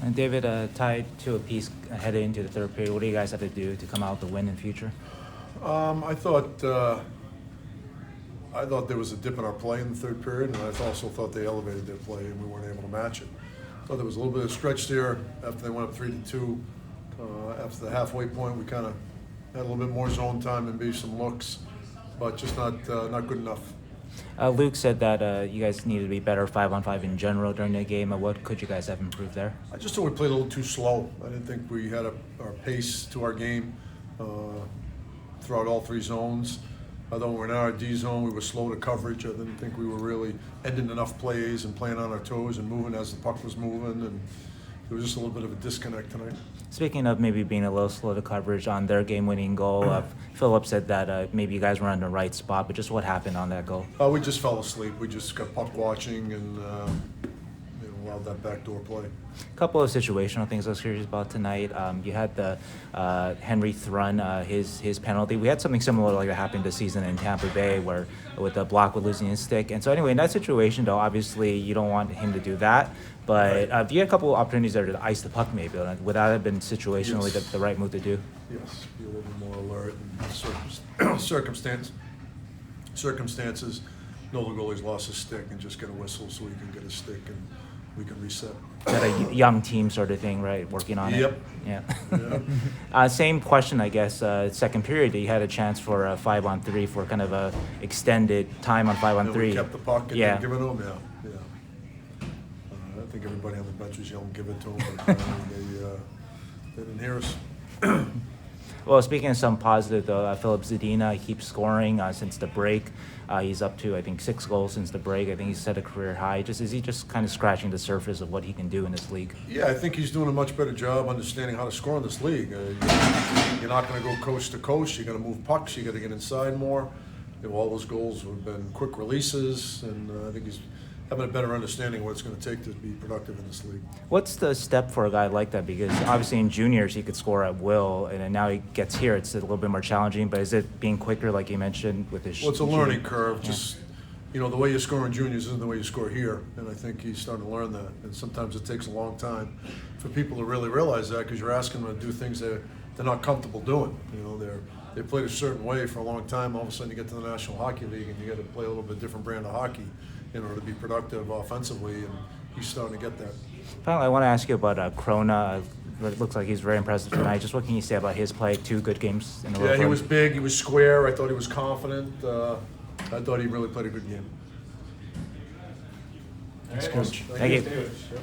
And David, tied to a piece headed into the third period. What do you guys have to do to come out with the win in future? I thought there was a dip in our play in the third period, and I also thought they elevated their play, and we weren't able to match it. I thought there was a little bit of stretch there after they went up 3-2. After the halfway point, we kind of had a little bit more zone time and maybe some looks, but just not good enough. Luke said that you guys needed to be better 5-on-5 in general during the game. What could you guys have improved there? I just thought we played a little too slow. I didn't think we had our pace to our game throughout all three zones. I thought when we were in our D zone, we were slow to coverage. I didn't think we were really ending enough plays and playing on our toes and moving as the puck was moving. And there was just a little bit of a disconnect tonight. Speaking of maybe being a little slow to coverage on their game-winning goal, Philip said that maybe you guys were on the right spot, but just what happened on that goal? We just fell asleep. We just got puck watching and allowed that backdoor play. A couple of situational things I was curious about tonight. You had the Henry Thrun, his penalty. We had something similar like that happen this season in Tampa Bay where with the block with losing his stick. And so anyway, in that situation, though, obviously you don't want him to do that. But Right. you had a couple of opportunities there to ice the puck maybe. Would that have been situationally Yes. the right move to do? Yes, be a little bit more alert and circumstances. Know the goalie's lost his stick and just get a whistle so he can get his stick and we can reset. Is that a young team sort of thing, right? Working on it? Yep. Yeah. Yeah. Same question, I guess. Second period, you had a chance for a 5-on-3 for kind of a extended time on 5-on-3. We kept the puck and Yeah. didn't give it to him. Yeah. I think everybody on the bench was yelling, "Give it to him," but they didn't hear us. Well, speaking of some positive, though, Philip Zadina, he keeps scoring since the break. He's up to, I think, 6 goals since the break. I think he's set a career high. Is he just kind of scratching the surface of what he can do in this league? Yeah, I think he's doing a much better job understanding how to score in this league. You're not going to go coast to coast. You're going to move pucks. You got to get inside more. All those goals have been quick releases, and I think he's having a better understanding of what it's going to take to be productive in this league. What's the step for a guy like that? Because obviously in juniors he could score at will, and then now he gets here, it's a little bit more challenging. But is it being quicker, like you mentioned, with his? Well, it's a learning curve. Yeah. Just the way you score in juniors isn't the way you score here, and I think he's starting to learn that. And sometimes it takes a long time for people to really realize that because you're asking them to do things they're not comfortable doing. They played a certain way for a long time. All of a sudden, you get to the National Hockey League, and you got to play a little bit different brand of hockey in order to be productive offensively, and he's starting to get that. Finally, I want to ask you about Krona. It looks like he's very impressive tonight. Just what can you say about his play? 2 good games in a row. Yeah, he was big. He was square. I thought he was confident. I thought he really played a good game. All right. Thank you. David. Sure.